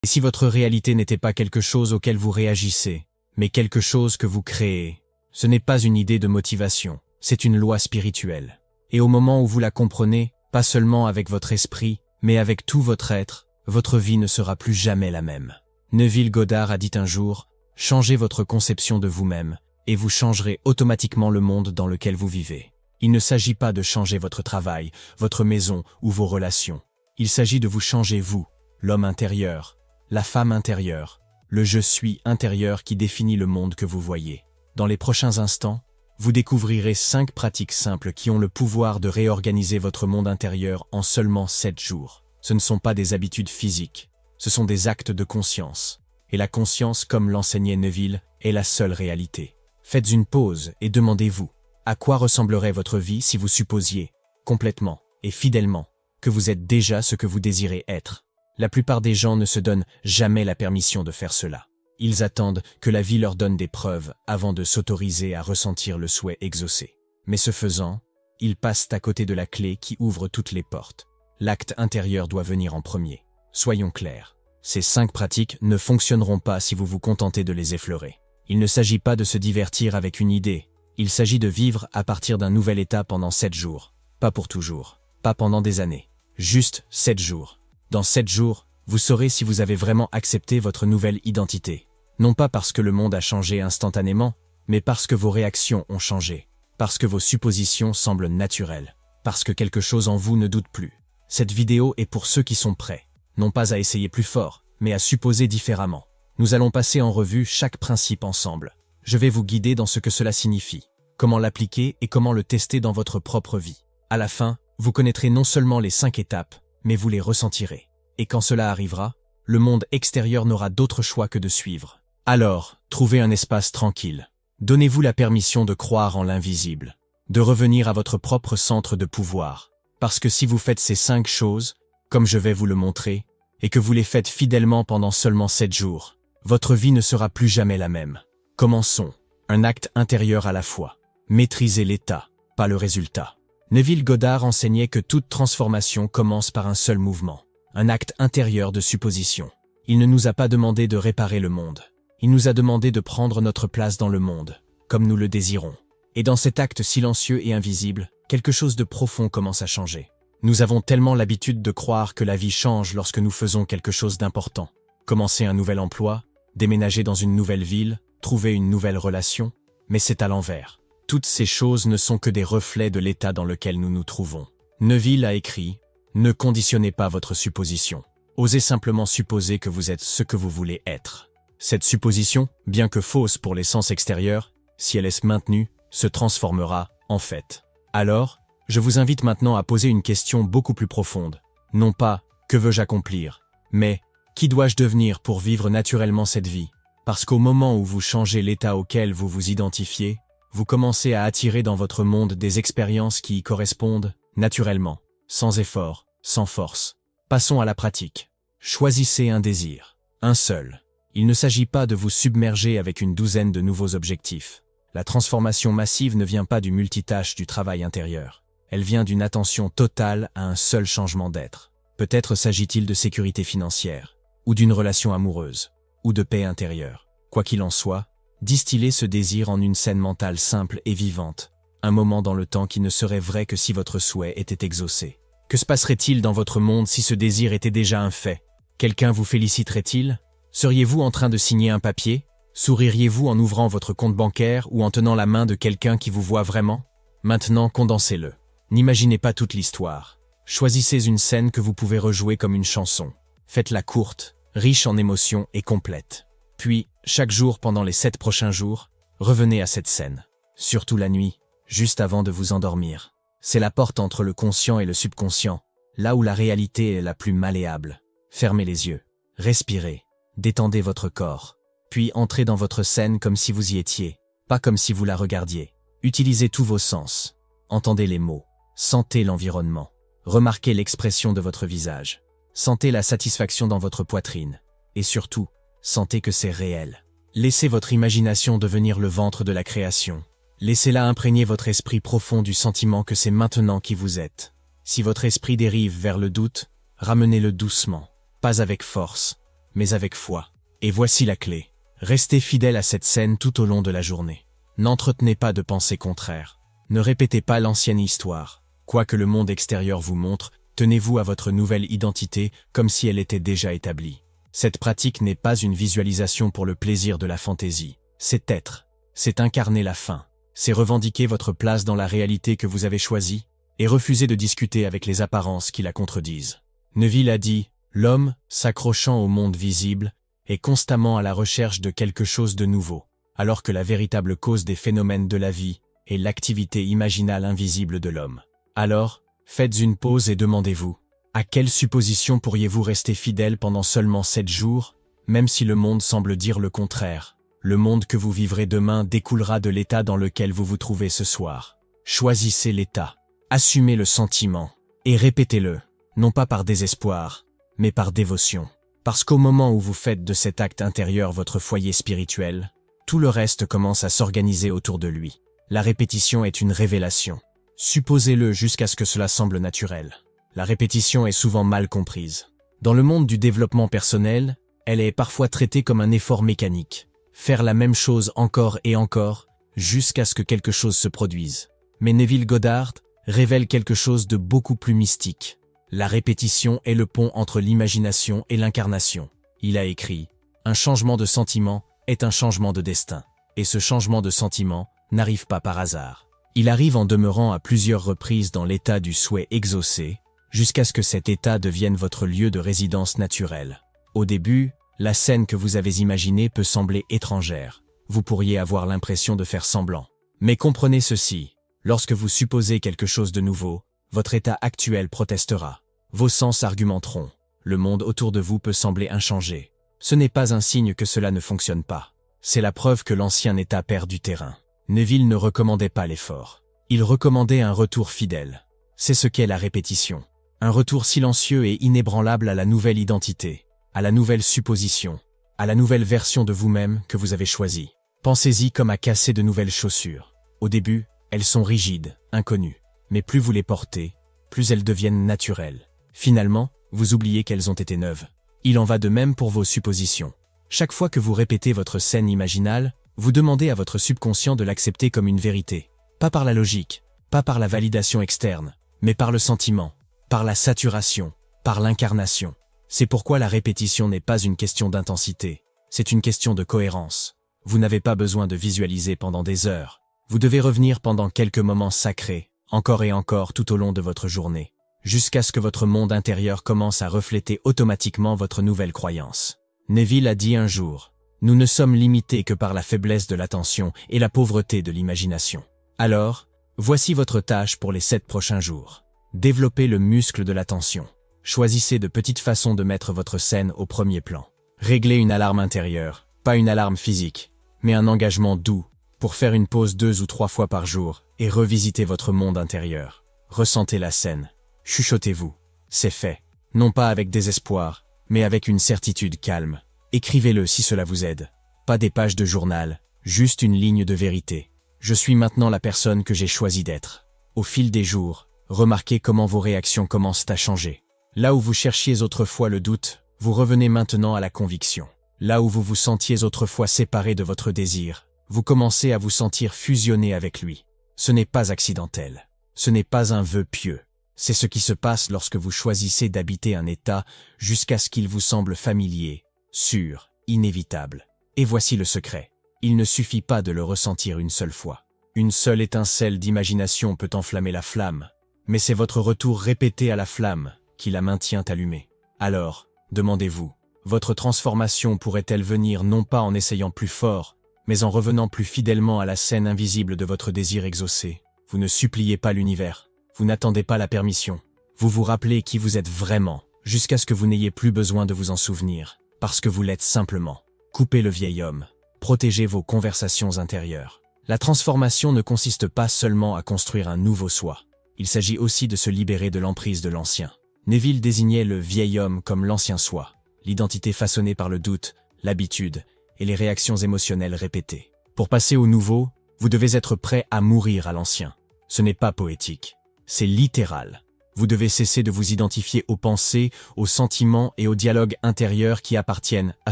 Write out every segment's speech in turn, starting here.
Et si votre réalité n'était pas quelque chose auquel vous réagissez, mais quelque chose que vous créez, ce n'est pas une idée de motivation, c'est une loi spirituelle. Et au moment où vous la comprenez, pas seulement avec votre esprit, mais avec tout votre être, votre vie ne sera plus jamais la même. Neville Goddard a dit un jour, « Changez votre conception de vous-même, et vous changerez automatiquement le monde dans lequel vous vivez. » Il ne s'agit pas de changer votre travail, votre maison ou vos relations. Il s'agit de vous changer vous, l'homme intérieur, la femme intérieure, le « je suis » intérieur qui définit le monde que vous voyez. Dans les prochains instants, vous découvrirez 5 pratiques simples qui ont le pouvoir de réorganiser votre monde intérieur en seulement 7 jours. Ce ne sont pas des habitudes physiques, ce sont des actes de conscience. Et la conscience, comme l'enseignait Neville, est la seule réalité. Faites une pause et demandez-vous, à quoi ressemblerait votre vie si vous supposiez, complètement et fidèlement, que vous êtes déjà ce que vous désirez être. La plupart des gens ne se donnent jamais la permission de faire cela. Ils attendent que la vie leur donne des preuves avant de s'autoriser à ressentir le souhait exaucé. Mais ce faisant, ils passent à côté de la clé qui ouvre toutes les portes. L'acte intérieur doit venir en premier. Soyons clairs. Ces 5 pratiques ne fonctionneront pas si vous vous contentez de les effleurer. Il ne s'agit pas de se divertir avec une idée. Il s'agit de vivre à partir d'un nouvel état pendant 7 jours. Pas pour toujours. Pas pendant des années. Juste 7 jours. Dans 7 jours, vous saurez si vous avez vraiment accepté votre nouvelle identité. Non pas parce que le monde a changé instantanément, mais parce que vos réactions ont changé. Parce que vos suppositions semblent naturelles. Parce que quelque chose en vous ne doute plus. Cette vidéo est pour ceux qui sont prêts. Non pas à essayer plus fort, mais à supposer différemment. Nous allons passer en revue chaque principe ensemble. Je vais vous guider dans ce que cela signifie, comment l'appliquer et comment le tester dans votre propre vie. À la fin, vous connaîtrez non seulement les 5 étapes, mais vous les ressentirez. Et quand cela arrivera, le monde extérieur n'aura d'autre choix que de suivre. Alors, trouvez un espace tranquille. Donnez-vous la permission de croire en l'invisible, de revenir à votre propre centre de pouvoir. Parce que si vous faites ces 5 choses, comme je vais vous le montrer, et que vous les faites fidèlement pendant seulement 7 jours, votre vie ne sera plus jamais la même. Commençons. Un acte intérieur à la fois. Maîtrisez l'état, pas le résultat. Neville Goddard enseignait que toute transformation commence par un seul mouvement, un acte intérieur de supposition. Il ne nous a pas demandé de réparer le monde. Il nous a demandé de prendre notre place dans le monde, comme nous le désirons. Et dans cet acte silencieux et invisible, quelque chose de profond commence à changer. Nous avons tellement l'habitude de croire que la vie change lorsque nous faisons quelque chose d'important. Commencer un nouvel emploi, déménager dans une nouvelle ville, trouver une nouvelle relation, mais c'est à l'envers. Toutes ces choses ne sont que des reflets de l'état dans lequel nous nous trouvons. Neville a écrit « Ne conditionnez pas votre supposition. Osez simplement supposer que vous êtes ce que vous voulez être. » Cette supposition, bien que fausse pour les sens extérieurs, si elle est maintenue, se transformera en fait. Alors, je vous invite maintenant à poser une question beaucoup plus profonde. Non pas « Que veux-je accomplir ?», mais « Qui dois-je devenir pour vivre naturellement cette vie ?» Parce qu'au moment où vous changez l'état auquel vous vous identifiez, vous commencez à attirer dans votre monde des expériences qui y correspondent, naturellement, sans effort, sans force. Passons à la pratique. Choisissez un désir, un seul. Il ne s'agit pas de vous submerger avec une douzaine de nouveaux objectifs. La transformation massive ne vient pas du multitâche du travail intérieur. Elle vient d'une attention totale à un seul changement d'être. Peut-être s'agit-il de sécurité financière, ou d'une relation amoureuse, ou de paix intérieure. Quoi qu'il en soit, distillez ce désir en une scène mentale simple et vivante, un moment dans le temps qui ne serait vrai que si votre souhait était exaucé. Que se passerait-il dans votre monde si ce désir était déjà un fait? Quelqu'un vous féliciterait-il? Seriez-vous en train de signer un papier? Souririez-vous en ouvrant votre compte bancaire ou en tenant la main de quelqu'un qui vous voit vraiment? Maintenant, condensez-le. N'imaginez pas toute l'histoire. Choisissez une scène que vous pouvez rejouer comme une chanson. Faites-la courte, riche en émotions et complète. Puis, chaque jour pendant les 7 prochains jours, revenez à cette scène. Surtout la nuit, juste avant de vous endormir. C'est la porte entre le conscient et le subconscient, là où la réalité est la plus malléable. Fermez les yeux, respirez, détendez votre corps, puis entrez dans votre scène comme si vous y étiez, pas comme si vous la regardiez. Utilisez tous vos sens, entendez les mots, sentez l'environnement, remarquez l'expression de votre visage, sentez la satisfaction dans votre poitrine, et surtout, sentez que c'est réel. Laissez votre imagination devenir le ventre de la création. Laissez-la imprégner votre esprit profond du sentiment que c'est maintenant qui vous êtes. Si votre esprit dérive vers le doute, ramenez-le doucement, pas avec force, mais avec foi. Et voici la clé. Restez fidèle à cette scène tout au long de la journée. N'entretenez pas de pensées contraires. Ne répétez pas l'ancienne histoire. Quoi que le monde extérieur vous montre, tenez-vous à votre nouvelle identité comme si elle était déjà établie. Cette pratique n'est pas une visualisation pour le plaisir de la fantaisie. C'est être. C'est incarner la fin. C'est revendiquer votre place dans la réalité que vous avez choisie et refuser de discuter avec les apparences qui la contredisent. Neville a dit « L'homme, s'accrochant au monde visible, est constamment à la recherche de quelque chose de nouveau, alors que la véritable cause des phénomènes de la vie est l'activité imaginale invisible de l'homme. » Alors, faites une pause et demandez-vous, à quelle supposition pourriez-vous rester fidèle pendant seulement 7 jours, même si le monde semble dire le contraire? Le monde que vous vivrez demain découlera de l'état dans lequel vous vous trouvez ce soir. Choisissez l'état, assumez le sentiment, et répétez-le, non pas par désespoir, mais par dévotion. Parce qu'au moment où vous faites de cet acte intérieur votre foyer spirituel, tout le reste commence à s'organiser autour de lui. La répétition est une révélation. Supposez-le jusqu'à ce que cela semble naturel. La répétition est souvent mal comprise. Dans le monde du développement personnel, elle est parfois traitée comme un effort mécanique. Faire la même chose encore et encore, jusqu'à ce que quelque chose se produise. Mais Neville Goddard révèle quelque chose de beaucoup plus mystique. La répétition est le pont entre l'imagination et l'incarnation. Il a écrit « Un changement de sentiment est un changement de destin. Et ce changement de sentiment n'arrive pas par hasard. Il arrive en demeurant à plusieurs reprises dans l'état du souhait exaucé, jusqu'à ce que cet état devienne votre lieu de résidence naturelle. Au début, la scène que vous avez imaginée peut sembler étrangère. Vous pourriez avoir l'impression de faire semblant. Mais comprenez ceci, lorsque vous supposez quelque chose de nouveau, votre état actuel protestera. Vos sens argumenteront. Le monde autour de vous peut sembler inchangé. Ce n'est pas un signe que cela ne fonctionne pas. C'est la preuve que l'ancien état perd du terrain. Neville ne recommandait pas l'effort. Il recommandait un retour fidèle. C'est ce qu'est la répétition. Un retour silencieux et inébranlable à la nouvelle identité, à la nouvelle supposition, à la nouvelle version de vous-même que vous avez choisie. Pensez-y comme à casser de nouvelles chaussures. Au début, elles sont rigides, inconnues. Mais plus vous les portez, plus elles deviennent naturelles. Finalement, vous oubliez qu'elles ont été neuves. Il en va de même pour vos suppositions. Chaque fois que vous répétez votre scène imaginale, vous demandez à votre subconscient de l'accepter comme une vérité. Pas par la logique, pas par la validation externe, mais par le sentiment, par la saturation, par l'incarnation. C'est pourquoi la répétition n'est pas une question d'intensité, c'est une question de cohérence. Vous n'avez pas besoin de visualiser pendant des heures. Vous devez revenir pendant quelques moments sacrés, encore et encore tout au long de votre journée, jusqu'à ce que votre monde intérieur commence à refléter automatiquement votre nouvelle croyance. Neville a dit un jour, « Nous ne sommes limités que par la faiblesse de l'attention et la pauvreté de l'imagination. » Alors, voici votre tâche pour les 7 prochains jours. Développez le muscle de l'attention. Choisissez de petites façons de mettre votre scène au premier plan. Réglez une alarme intérieure, pas une alarme physique, mais un engagement doux, pour faire une pause 2 ou 3 fois par jour et revisiter votre monde intérieur. Ressentez la scène. Chuchotez-vous. C'est fait. Non pas avec désespoir, mais avec une certitude calme. Écrivez-le si cela vous aide. Pas des pages de journal, juste une ligne de vérité. Je suis maintenant la personne que j'ai choisi d'être. Au fil des jours, remarquez comment vos réactions commencent à changer. Là où vous cherchiez autrefois le doute, vous revenez maintenant à la conviction. Là où vous vous sentiez autrefois séparé de votre désir, vous commencez à vous sentir fusionné avec lui. Ce n'est pas accidentel. Ce n'est pas un vœu pieux. C'est ce qui se passe lorsque vous choisissez d'habiter un état jusqu'à ce qu'il vous semble familier, sûr, inévitable. Et voici le secret. Il ne suffit pas de le ressentir une seule fois. Une seule étincelle d'imagination peut enflammer la flamme, mais c'est votre retour répété à la flamme qui la maintient allumée. Alors, demandez-vous, votre transformation pourrait-elle venir non pas en essayant plus fort, mais en revenant plus fidèlement à la scène invisible de votre désir exaucé? Vous ne suppliez pas l'univers, vous n'attendez pas la permission. Vous vous rappelez qui vous êtes vraiment, jusqu'à ce que vous n'ayez plus besoin de vous en souvenir, parce que vous l'êtes simplement. Coupez le vieil homme, protégez vos conversations intérieures. La transformation ne consiste pas seulement à construire un nouveau soi. Il s'agit aussi de se libérer de l'emprise de l'ancien. Neville désignait le vieil homme comme l'ancien soi, l'identité façonnée par le doute, l'habitude et les réactions émotionnelles répétées. Pour passer au nouveau, vous devez être prêt à mourir à l'ancien. Ce n'est pas poétique, c'est littéral. Vous devez cesser de vous identifier aux pensées, aux sentiments et aux dialogues intérieurs qui appartiennent à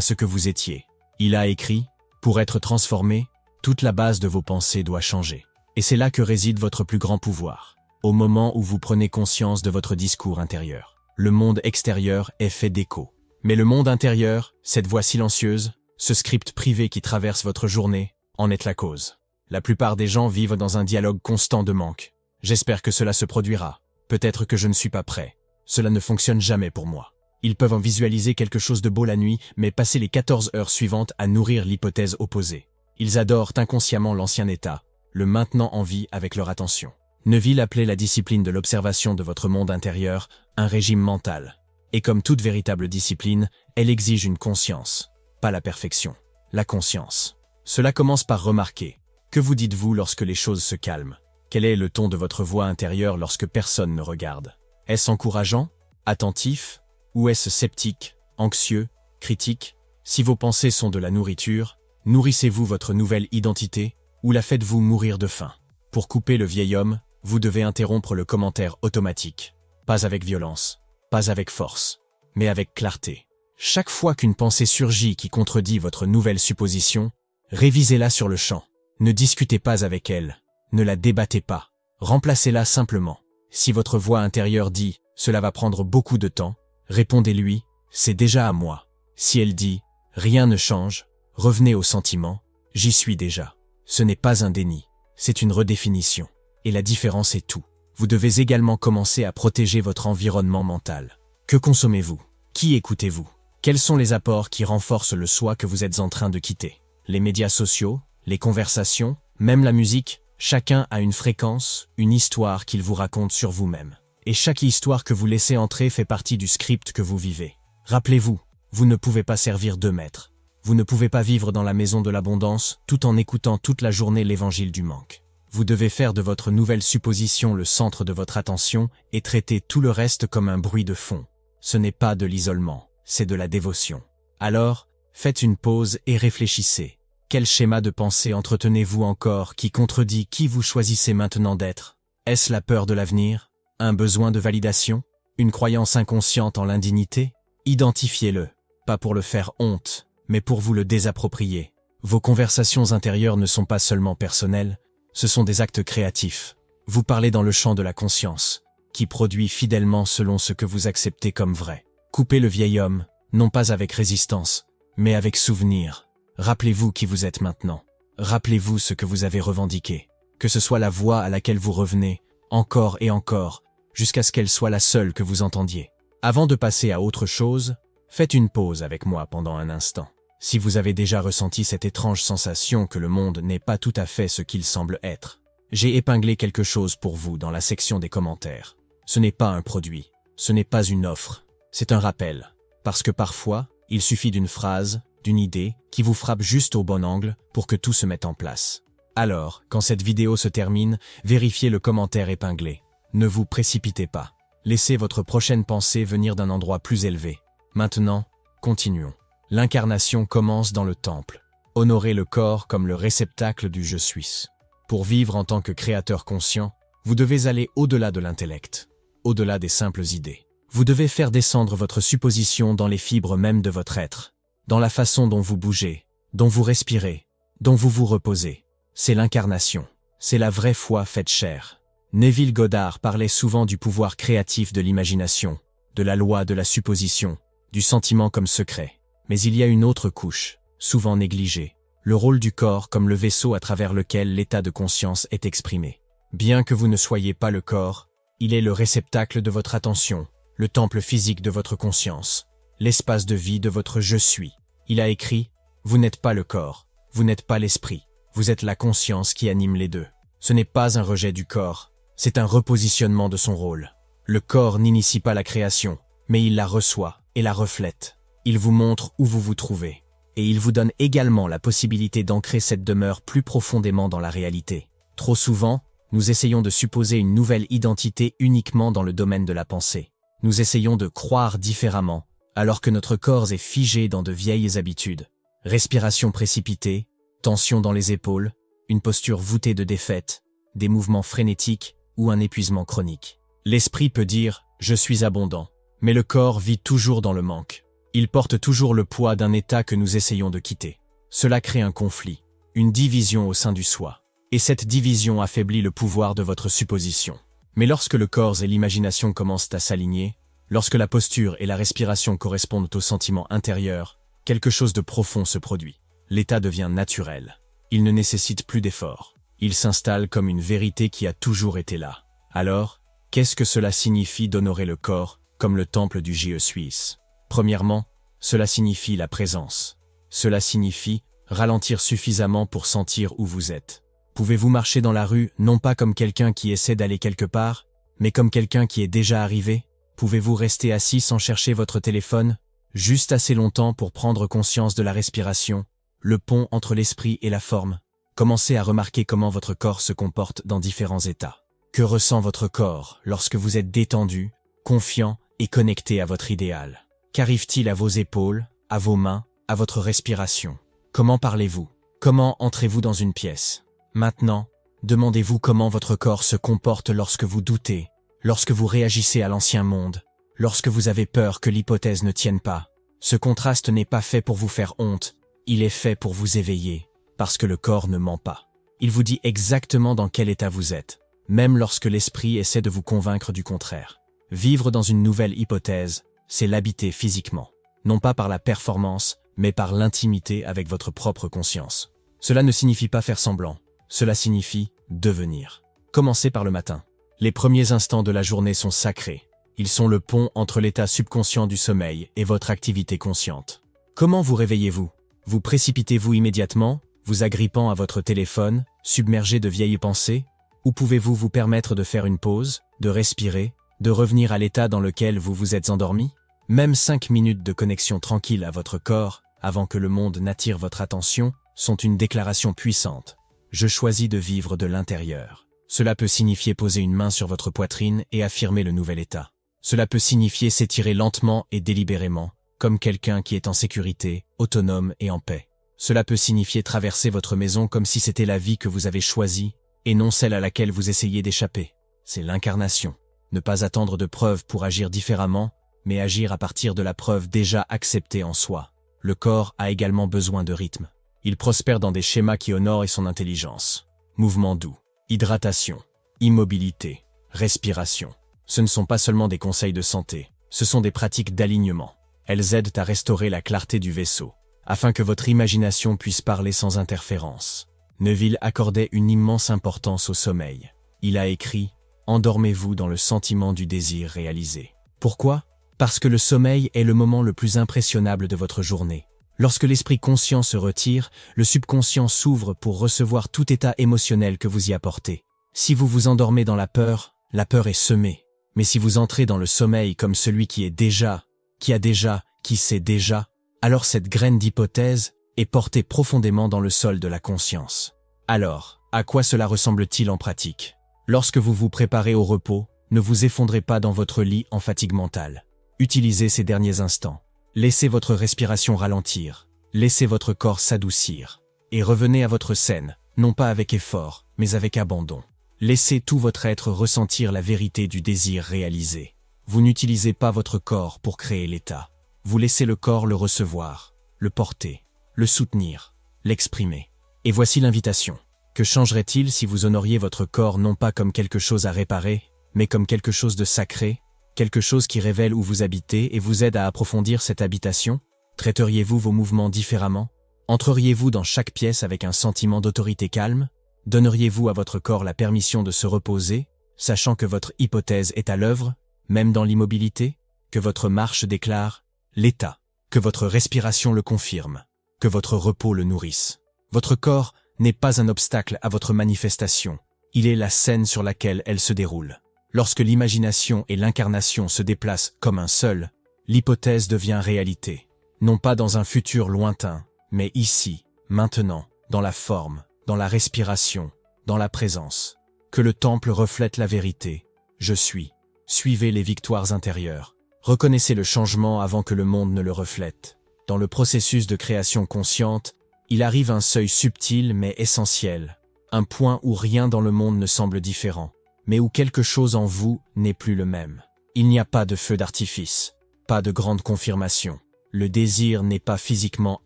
ce que vous étiez. Il a écrit, pour être transformé, toute la base de vos pensées doit changer. Et c'est là que réside votre plus grand pouvoir. Au moment où vous prenez conscience de votre discours intérieur. Le monde extérieur est fait d'échos. Mais le monde intérieur, cette voix silencieuse, ce script privé qui traverse votre journée, en est la cause. La plupart des gens vivent dans un dialogue constant de manque. J'espère que cela se produira. Peut-être que je ne suis pas prêt. Cela ne fonctionne jamais pour moi. Ils peuvent en visualiser quelque chose de beau la nuit, mais passer les 14 heures suivantes à nourrir l'hypothèse opposée. Ils adorent inconsciemment l'ancien état, le maintenant en vie avec leur attention. Neville appelait la discipline de l'observation de votre monde intérieur un régime mental. Et comme toute véritable discipline, elle exige une conscience. Pas la perfection, la conscience. Cela commence par remarquer. Que vous dites-vous lorsque les choses se calment? Quel est le ton de votre voix intérieure lorsque personne ne regarde? Est-ce encourageant? Attentif? Ou est-ce sceptique? Anxieux? Critique? Si vos pensées sont de la nourriture, nourrissez-vous votre nouvelle identité ou la faites-vous mourir de faim? Pour couper le vieil homme, vous devez interrompre le commentaire automatique. Pas avec violence, pas avec force, mais avec clarté. Chaque fois qu'une pensée surgit qui contredit votre nouvelle supposition, révisez-la sur le champ. Ne discutez pas avec elle. Ne la débattez pas, remplacez-la simplement. Si votre voix intérieure dit « cela va prendre beaucoup de temps », répondez-lui « c'est déjà à moi ». Si elle dit « rien ne change », revenez au sentiment « j'y suis déjà ». Ce n'est pas un déni, c'est une redéfinition. Et la différence est tout. Vous devez également commencer à protéger votre environnement mental. Que consommez-vous? Qui écoutez-vous? Quels sont les apports qui renforcent le soi que vous êtes en train de quitter? Les médias sociaux, les conversations, même la musique? Chacun a une fréquence, une histoire qu'il vous raconte sur vous-même. Et chaque histoire que vous laissez entrer fait partie du script que vous vivez. Rappelez-vous, vous ne pouvez pas servir 2 maîtres. Vous ne pouvez pas vivre dans la maison de l'abondance tout en écoutant toute la journée l'évangile du manque. Vous devez faire de votre nouvelle supposition le centre de votre attention et traiter tout le reste comme un bruit de fond. Ce n'est pas de l'isolement, c'est de la dévotion. Alors, faites une pause et réfléchissez. Quel schéma de pensée entretenez-vous encore qui contredit qui vous choisissez maintenant d'être? Est-ce la peur de l'avenir? Un besoin de validation? Une croyance inconsciente en l'indignité? Identifiez-le, pas pour le faire honte, mais pour vous le désapproprier. Vos conversations intérieures ne sont pas seulement personnelles, ce sont des actes créatifs. Vous parlez dans le champ de la conscience, qui produit fidèlement selon ce que vous acceptez comme vrai. Coupez le vieil homme, non pas avec résistance, mais avec souvenir. Rappelez-vous qui vous êtes maintenant. Rappelez-vous ce que vous avez revendiqué. Que ce soit la voix à laquelle vous revenez, encore et encore, jusqu'à ce qu'elle soit la seule que vous entendiez. Avant de passer à autre chose, faites une pause avec moi pendant un instant. Si vous avez déjà ressenti cette étrange sensation que le monde n'est pas tout à fait ce qu'il semble être, j'ai épinglé quelque chose pour vous dans la section des commentaires. Ce n'est pas un produit, ce n'est pas une offre, c'est un rappel. Parce que parfois, il suffit d'une phrase, d'une idée, qui vous frappe juste au bon angle pour que tout se mette en place. Alors, quand cette vidéo se termine, vérifiez le commentaire épinglé. Ne vous précipitez pas. Laissez votre prochaine pensée venir d'un endroit plus élevé. Maintenant, continuons. L'incarnation commence dans le temple. Honorez le corps comme le réceptacle du je suis. Pour vivre en tant que créateur conscient, vous devez aller au-delà de l'intellect, au-delà des simples idées. Vous devez faire descendre votre supposition dans les fibres mêmes de votre être, dans la façon dont vous bougez, dont vous respirez, dont vous vous reposez. C'est l'incarnation, c'est la vraie foi faite chair. Neville Goddard parlait souvent du pouvoir créatif de l'imagination, de la loi de la supposition, du sentiment comme secret. Mais il y a une autre couche, souvent négligée, le rôle du corps comme le vaisseau à travers lequel l'état de conscience est exprimé. Bien que vous ne soyez pas le corps, il est le réceptacle de votre attention, le temple physique de votre conscience, l'espace de vie de votre je suis. Il a écrit « Vous n'êtes pas le corps, vous n'êtes pas l'esprit, vous êtes la conscience qui anime les deux ». Ce n'est pas un rejet du corps, c'est un repositionnement de son rôle. Le corps n'initie pas la création, mais il la reçoit et la reflète. Il vous montre où vous vous trouvez, et il vous donne également la possibilité d'ancrer cette demeure plus profondément dans la réalité. Trop souvent, nous essayons de supposer une nouvelle identité uniquement dans le domaine de la pensée. Nous essayons de croire différemment, alors que notre corps est figé dans de vieilles habitudes. Respiration précipitée, tension dans les épaules, une posture voûtée de défaite, des mouvements frénétiques ou un épuisement chronique. L'esprit peut dire « je suis abondant », mais le corps vit toujours dans le manque. Il porte toujours le poids d'un état que nous essayons de quitter. Cela crée un conflit, une division au sein du soi. Et cette division affaiblit le pouvoir de votre supposition. Mais lorsque le corps et l'imagination commencent à s'aligner, lorsque la posture et la respiration correspondent aux sentiments intérieurs, quelque chose de profond se produit. L'état devient naturel. Il ne nécessite plus d'effort. Il s'installe comme une vérité qui a toujours été là. Alors, qu'est-ce que cela signifie d'honorer le corps, comme le temple du J.E. suisse? Premièrement, cela signifie la présence. Cela signifie ralentir suffisamment pour sentir où vous êtes. Pouvez-vous marcher dans la rue, non pas comme quelqu'un qui essaie d'aller quelque part, mais comme quelqu'un qui est déjà arrivé? Pouvez-vous rester assis sans chercher votre téléphone, juste assez longtemps pour prendre conscience de la respiration, le pont entre l'esprit et la forme? Commencez à remarquer comment votre corps se comporte dans différents états. Que ressent votre corps lorsque vous êtes détendu, confiant et connecté à votre idéal? Qu'arrive-t-il à vos épaules, à vos mains, à votre respiration? Comment parlez-vous? Comment entrez-vous dans une pièce? Maintenant, demandez-vous comment votre corps se comporte lorsque vous doutez, lorsque vous réagissez à l'ancien monde, lorsque vous avez peur que l'hypothèse ne tienne pas. Ce contraste n'est pas fait pour vous faire honte, il est fait pour vous éveiller, parce que le corps ne ment pas. Il vous dit exactement dans quel état vous êtes, même lorsque l'esprit essaie de vous convaincre du contraire. Vivre dans une nouvelle hypothèse, c'est l'habiter physiquement, non pas par la performance, mais par l'intimité avec votre propre conscience. Cela ne signifie pas faire semblant, cela signifie devenir. Commencez par le matin. Les premiers instants de la journée sont sacrés. Ils sont le pont entre l'état subconscient du sommeil et votre activité consciente. Comment vous réveillez-vous? Vous précipitez-vous immédiatement, vous agrippant à votre téléphone, submergé de vieilles pensées? Ou pouvez-vous vous permettre de faire une pause, de respirer, de revenir à l'état dans lequel vous vous êtes endormi? Même 5 minutes de connexion tranquille à votre corps, avant que le monde n'attire votre attention, sont une déclaration puissante. Je choisis de vivre de l'intérieur. Cela peut signifier poser une main sur votre poitrine et affirmer le nouvel état. Cela peut signifier s'étirer lentement et délibérément, comme quelqu'un qui est en sécurité, autonome et en paix. Cela peut signifier traverser votre maison comme si c'était la vie que vous avez choisie, et non celle à laquelle vous essayez d'échapper. C'est l'incarnation. Ne pas attendre de preuves pour agir différemment, mais agir à partir de la preuve déjà acceptée en soi. Le corps a également besoin de rythme. Il prospère dans des schémas qui honorent son intelligence. Mouvement doux, hydratation, immobilité, respiration. Ce ne sont pas seulement des conseils de santé, ce sont des pratiques d'alignement. Elles aident à restaurer la clarté du vaisseau, afin que votre imagination puisse parler sans interférence. Neville accordait une immense importance au sommeil. Il a écrit « Endormez-vous dans le sentiment du désir réalisé ». Pourquoi? Parce que le sommeil est le moment le plus impressionnable de votre journée. Lorsque l'esprit conscient se retire, le subconscient s'ouvre pour recevoir tout état émotionnel que vous y apportez. Si vous vous endormez dans la peur est semée. Mais si vous entrez dans le sommeil comme celui qui est déjà, qui a déjà, qui sait déjà, alors cette graine d'hypothèse est portée profondément dans le sol de la conscience. Alors, à quoi cela ressemble-t-il en pratique? Lorsque vous vous préparez au repos, ne vous effondrez pas dans votre lit en fatigue mentale. Utilisez ces derniers instants. Laissez votre respiration ralentir, laissez votre corps s'adoucir, et revenez à votre scène, non pas avec effort, mais avec abandon. Laissez tout votre être ressentir la vérité du désir réalisé. Vous n'utilisez pas votre corps pour créer l'état. Vous laissez le corps le recevoir, le porter, le soutenir, l'exprimer. Et voici l'invitation. Que changerait-il si vous honoriez votre corps non pas comme quelque chose à réparer, mais comme quelque chose de sacré, quelque chose qui révèle où vous habitez et vous aide à approfondir cette habitation? Traiteriez-vous vos mouvements différemment? Entreriez-vous dans chaque pièce avec un sentiment d'autorité calme? Donneriez-vous à votre corps la permission de se reposer, sachant que votre hypothèse est à l'œuvre, même dans l'immobilité? Que votre marche déclare l'état, que votre respiration le confirme, que votre repos le nourrisse. Votre corps n'est pas un obstacle à votre manifestation, il est la scène sur laquelle elle se déroule. Lorsque l'imagination et l'incarnation se déplacent comme un seul, l'hypothèse devient réalité. Non pas dans un futur lointain, mais ici, maintenant, dans la forme, dans la respiration, dans la présence. Que le temple reflète la vérité. Je suis. Suivez les victoires intérieures. Reconnaissez le changement avant que le monde ne le reflète. Dans le processus de création consciente, il arrive un seuil subtil mais essentiel. Un point où rien dans le monde ne semble différent. mais où quelque chose en vous n'est plus le même. Il n'y a pas de feu d'artifice, pas de grande confirmation. Le désir n'est pas physiquement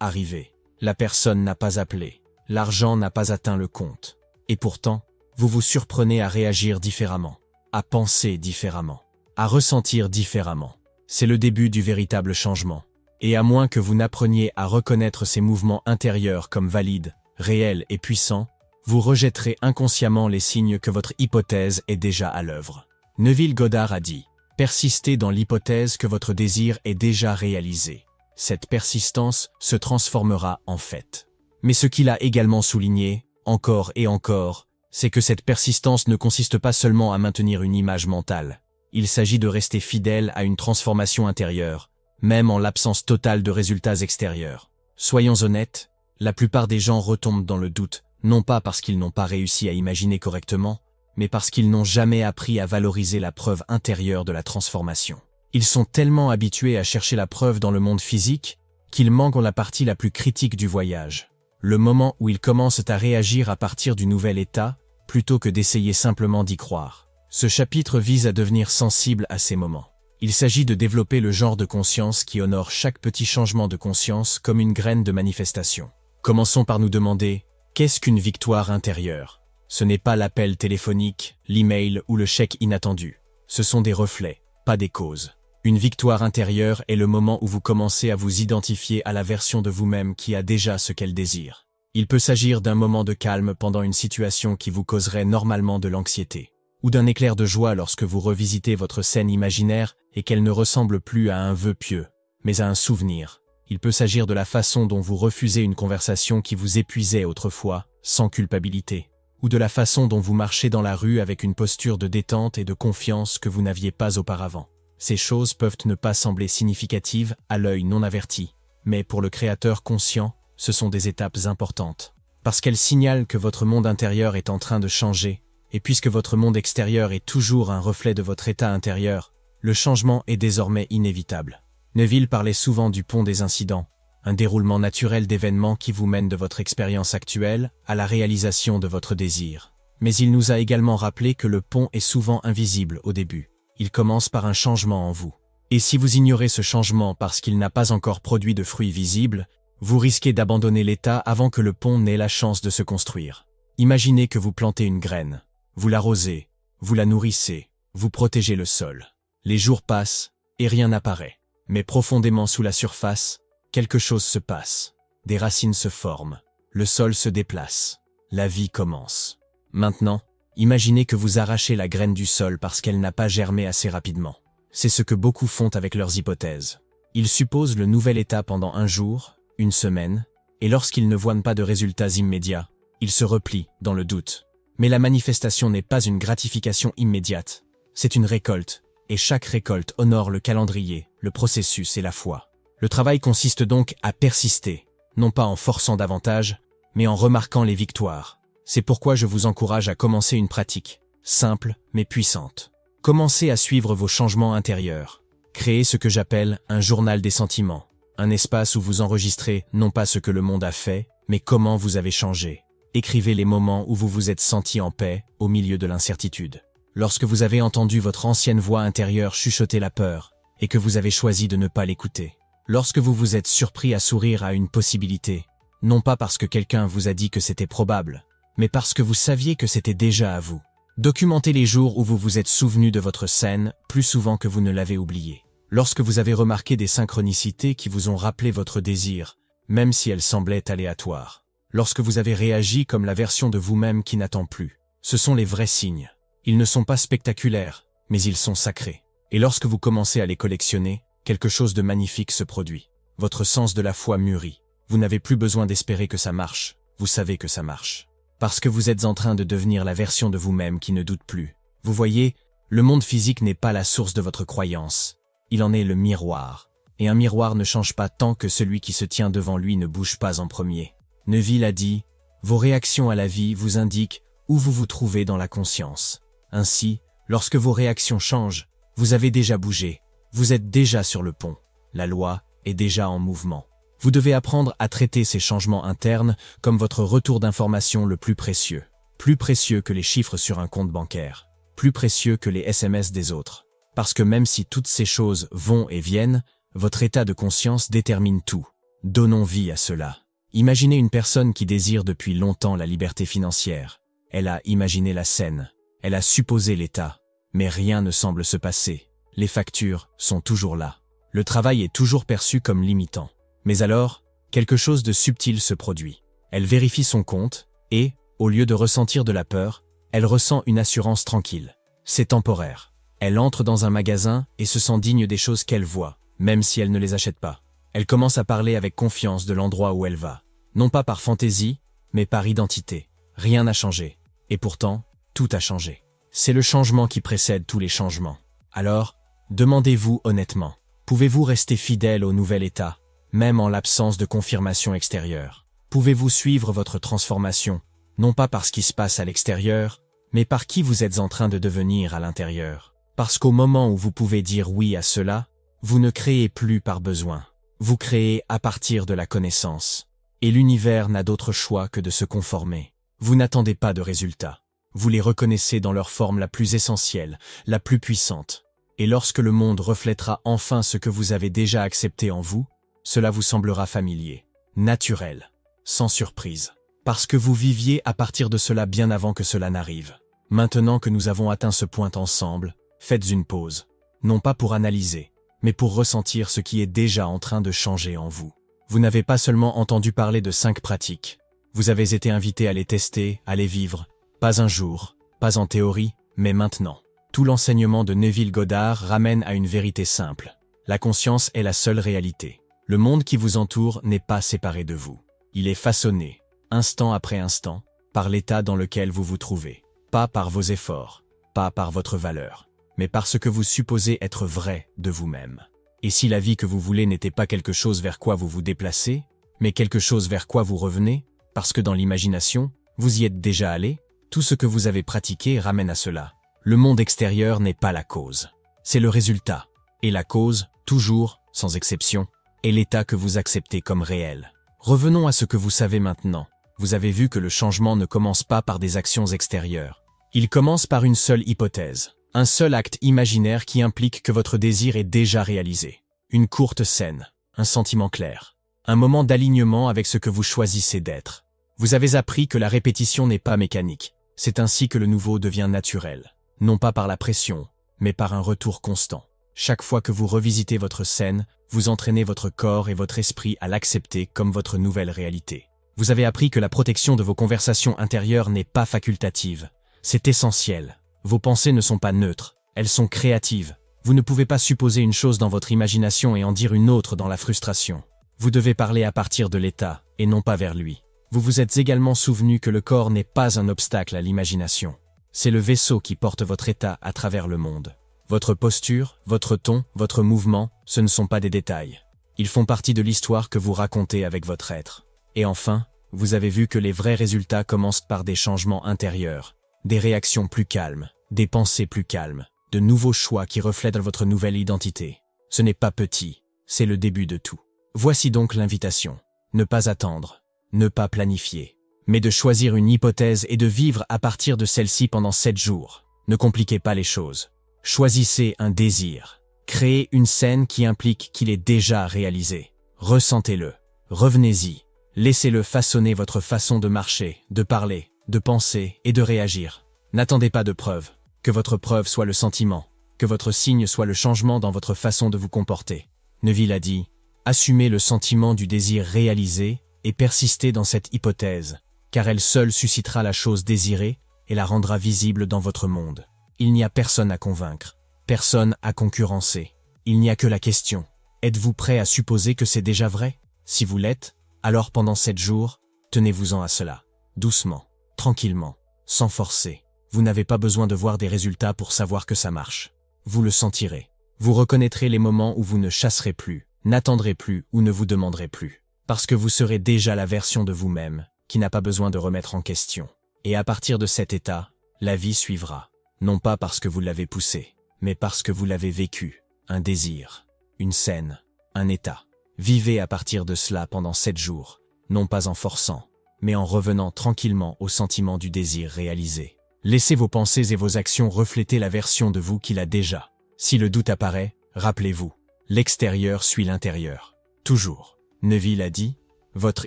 arrivé. La personne n'a pas appelé. L'argent n'a pas atteint le compte. Et pourtant, vous vous surprenez à réagir différemment, à penser différemment, à ressentir différemment. C'est le début du véritable changement. Et à moins que vous n'appreniez à reconnaître ces mouvements intérieurs comme valides, réels et puissants, vous rejetterez inconsciemment les signes que votre hypothèse est déjà à l'œuvre. Neville Goddard a dit « Persistez dans l'hypothèse que votre désir est déjà réalisé. Cette persistance se transformera en fait. » Mais ce qu'il a également souligné, encore et encore, c'est que cette persistance ne consiste pas seulement à maintenir une image mentale. Il s'agit de rester fidèle à une transformation intérieure, même en l'absence totale de résultats extérieurs. Soyons honnêtes, la plupart des gens retombent dans le doute, non pas parce qu'ils n'ont pas réussi à imaginer correctement, mais parce qu'ils n'ont jamais appris à valoriser la preuve intérieure de la transformation. Ils sont tellement habitués à chercher la preuve dans le monde physique qu'ils manquent la partie la plus critique du voyage. Le moment où ils commencent à réagir à partir du nouvel état, plutôt que d'essayer simplement d'y croire. Ce chapitre vise à devenir sensible à ces moments. Il s'agit de développer le genre de conscience qui honore chaque petit changement de conscience comme une graine de manifestation. Commençons par nous demander, qu'est-ce qu'une victoire intérieure? Ce n'est pas l'appel téléphonique, l'email ou le chèque inattendu. Ce sont des reflets, pas des causes. Une victoire intérieure est le moment où vous commencez à vous identifier à la version de vous-même qui a déjà ce qu'elle désire. Il peut s'agir d'un moment de calme pendant une situation qui vous causerait normalement de l'anxiété, ou d'un éclair de joie lorsque vous revisitez votre scène imaginaire et qu'elle ne ressemble plus à un vœu pieux, mais à un souvenir. Il peut s'agir de la façon dont vous refusez une conversation qui vous épuisait autrefois, sans culpabilité, ou de la façon dont vous marchez dans la rue avec une posture de détente et de confiance que vous n'aviez pas auparavant. Ces choses peuvent ne pas sembler significatives à l'œil non averti, mais pour le créateur conscient, ce sont des étapes importantes. Parce qu'elles signalent que votre monde intérieur est en train de changer, et puisque votre monde extérieur est toujours un reflet de votre état intérieur, le changement est désormais inévitable. Neville parlait souvent du pont des incidents, un déroulement naturel d'événements qui vous mène de votre expérience actuelle à la réalisation de votre désir. Mais il nous a également rappelé que le pont est souvent invisible au début. Il commence par un changement en vous. Et si vous ignorez ce changement parce qu'il n'a pas encore produit de fruits visibles, vous risquez d'abandonner l'état avant que le pont n'ait la chance de se construire. Imaginez que vous plantez une graine. Vous l'arrosez, vous la nourrissez, vous protégez le sol. Les jours passent, et rien n'apparaît. Mais profondément sous la surface, quelque chose se passe. Des racines se forment, le sol se déplace, la vie commence. Maintenant, imaginez que vous arrachez la graine du sol parce qu'elle n'a pas germé assez rapidement. C'est ce que beaucoup font avec leurs hypothèses. Ils supposent le nouvel état pendant un jour, une semaine, et lorsqu'ils ne voient pas de résultats immédiats, ils se replient dans le doute. Mais la manifestation n'est pas une gratification immédiate, c'est une récolte, et chaque récolte honore le calendrier, le processus et la foi. Le travail consiste donc à persister, non pas en forçant davantage, mais en remarquant les victoires. C'est pourquoi je vous encourage à commencer une pratique, simple mais puissante. Commencez à suivre vos changements intérieurs. Créez ce que j'appelle un journal des sentiments, un espace où vous enregistrez non pas ce que le monde a fait, mais comment vous avez changé. Écrivez les moments où vous vous êtes senti en paix, au milieu de l'incertitude. Lorsque vous avez entendu votre ancienne voix intérieure chuchoter la peur, et que vous avez choisi de ne pas l'écouter. Lorsque vous vous êtes surpris à sourire à une possibilité, non pas parce que quelqu'un vous a dit que c'était probable, mais parce que vous saviez que c'était déjà à vous. Documentez les jours où vous vous êtes souvenu de votre scène plus souvent que vous ne l'avez oublié. Lorsque vous avez remarqué des synchronicités qui vous ont rappelé votre désir, même si elles semblaient aléatoires. Lorsque vous avez réagi comme la version de vous-même qui n'attend plus. Ce sont les vrais signes. Ils ne sont pas spectaculaires, mais ils sont sacrés. Et lorsque vous commencez à les collectionner, quelque chose de magnifique se produit. Votre sens de la foi mûrit. Vous n'avez plus besoin d'espérer que ça marche. Vous savez que ça marche. Parce que vous êtes en train de devenir la version de vous-même qui ne doute plus. Vous voyez, le monde physique n'est pas la source de votre croyance. Il en est le miroir. Et un miroir ne change pas tant que celui qui se tient devant lui ne bouge pas en premier. Neville a dit, vos réactions à la vie vous indiquent où vous vous trouvez dans la conscience. Ainsi, lorsque vos réactions changent, vous avez déjà bougé, vous êtes déjà sur le pont, la loi est déjà en mouvement. Vous devez apprendre à traiter ces changements internes comme votre retour d'information le plus précieux que les chiffres sur un compte bancaire. plus précieux que les SMS des autres. Parce que même si toutes ces choses vont et viennent, votre état de conscience détermine tout. Donnons vie à cela. Imaginez une personne qui désire depuis longtemps la liberté financière. Elle a imaginé la scène. Elle a supposé l'état. Mais rien ne semble se passer. Les factures sont toujours là. Le travail est toujours perçu comme limitant. Mais alors, quelque chose de subtil se produit. Elle vérifie son compte et, au lieu de ressentir de la peur, elle ressent une assurance tranquille. C'est temporaire. Elle entre dans un magasin et se sent digne des choses qu'elle voit, même si elle ne les achète pas. Elle commence à parler avec confiance de l'endroit où elle va. Non pas par fantaisie, mais par identité. Rien n'a changé. Et pourtant, tout a changé. C'est le changement qui précède tous les changements. Alors, demandez-vous honnêtement, pouvez-vous rester fidèle au nouvel état, même en l'absence de confirmation extérieure? Pouvez-vous suivre votre transformation, non pas par ce qui se passe à l'extérieur, mais par qui vous êtes en train de devenir à l'intérieur? Parce qu'au moment où vous pouvez dire oui à cela, vous ne créez plus par besoin. Vous créez à partir de la connaissance. Et l'univers n'a d'autre choix que de se conformer. Vous n'attendez pas de résultats. Vous les reconnaissez dans leur forme la plus essentielle, la plus puissante. Et lorsque le monde reflètera enfin ce que vous avez déjà accepté en vous, cela vous semblera familier, naturel, sans surprise. Parce que vous viviez à partir de cela bien avant que cela n'arrive. Maintenant que nous avons atteint ce point ensemble, faites une pause. Non pas pour analyser, mais pour ressentir ce qui est déjà en train de changer en vous. Vous n'avez pas seulement entendu parler de 5 pratiques. Vous avez été invité à les tester, à les vivre. Pas un jour, pas en théorie, mais maintenant. Tout l'enseignement de Neville Goddard ramène à une vérité simple. La conscience est la seule réalité. Le monde qui vous entoure n'est pas séparé de vous. Il est façonné, instant après instant, par l'état dans lequel vous vous trouvez. Pas par vos efforts, pas par votre valeur, mais par ce que vous supposez être vrai de vous-même. Et si la vie que vous voulez n'était pas quelque chose vers quoi vous vous déplacez, mais quelque chose vers quoi vous revenez, parce que dans l'imagination, vous y êtes déjà allé, tout ce que vous avez pratiqué ramène à cela. Le monde extérieur n'est pas la cause. C'est le résultat. Et la cause, toujours, sans exception, est l'état que vous acceptez comme réel. Revenons à ce que vous savez maintenant. Vous avez vu que le changement ne commence pas par des actions extérieures. Il commence par une seule hypothèse. Un seul acte imaginaire qui implique que votre désir est déjà réalisé. Une courte scène, un sentiment clair, un moment d'alignement avec ce que vous choisissez d'être. Vous avez appris que la répétition n'est pas mécanique. C'est ainsi que le nouveau devient naturel. Non pas par la pression, mais par un retour constant. Chaque fois que vous revisitez votre scène, vous entraînez votre corps et votre esprit à l'accepter comme votre nouvelle réalité. Vous avez appris que la protection de vos conversations intérieures n'est pas facultative. C'est essentiel. Vos pensées ne sont pas neutres, elles sont créatives. Vous ne pouvez pas supposer une chose dans votre imagination et en dire une autre dans la frustration. Vous devez parler à partir de l'état, et non pas vers lui. Vous vous êtes également souvenu que le corps n'est pas un obstacle à l'imagination. C'est le vaisseau qui porte votre état à travers le monde. Votre posture, votre ton, votre mouvement, ce ne sont pas des détails. Ils font partie de l'histoire que vous racontez avec votre être. Et enfin, vous avez vu que les vrais résultats commencent par des changements intérieurs, des réactions plus calmes, des pensées plus calmes, de nouveaux choix qui reflètent votre nouvelle identité. Ce n'est pas petit, c'est le début de tout. Voici donc l'invitation. Ne pas attendre, ne pas planifier, mais de choisir une hypothèse et de vivre à partir de celle-ci pendant 7 jours. Ne compliquez pas les choses. Choisissez un désir. Créez une scène qui implique qu'il est déjà réalisé. Ressentez-le. Revenez-y. Laissez-le façonner votre façon de marcher, de parler, de penser et de réagir. N'attendez pas de preuves. Que votre preuve soit le sentiment. Que votre signe soit le changement dans votre façon de vous comporter. Neville a dit, assumez le sentiment du désir réalisé et persistez dans cette hypothèse, car elle seule suscitera la chose désirée et la rendra visible dans votre monde. Il n'y a personne à convaincre, personne à concurrencer. Il n'y a que la question. Êtes-vous prêt à supposer que c'est déjà vrai? Si vous l'êtes, alors pendant 7 jours, tenez-vous-en à cela. Doucement, tranquillement, sans forcer. Vous n'avez pas besoin de voir des résultats pour savoir que ça marche. Vous le sentirez. Vous reconnaîtrez les moments où vous ne chasserez plus, n'attendrez plus ou ne vous demanderez plus. Parce que vous serez déjà la version de vous-même, qui n'a pas besoin de remettre en question. Et à partir de cet état, la vie suivra. Non pas parce que vous l'avez poussé, mais parce que vous l'avez vécu. Un désir, une scène, un état. Vivez à partir de cela pendant 7 jours, non pas en forçant, mais en revenant tranquillement au sentiment du désir réalisé. Laissez vos pensées et vos actions refléter la version de vous qu'il a déjà. Si le doute apparaît, rappelez-vous, l'extérieur suit l'intérieur. Toujours. Neville a dit, votre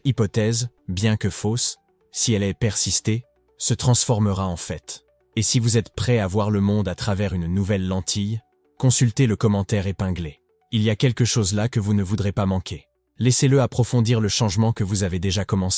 hypothèse, bien que fausse, si elle est persistée, se transformera en fait. Et si vous êtes prêt à voir le monde à travers une nouvelle lentille, consultez le commentaire épinglé. Il y a quelque chose là que vous ne voudrez pas manquer. Laissez-le approfondir le changement que vous avez déjà commencé.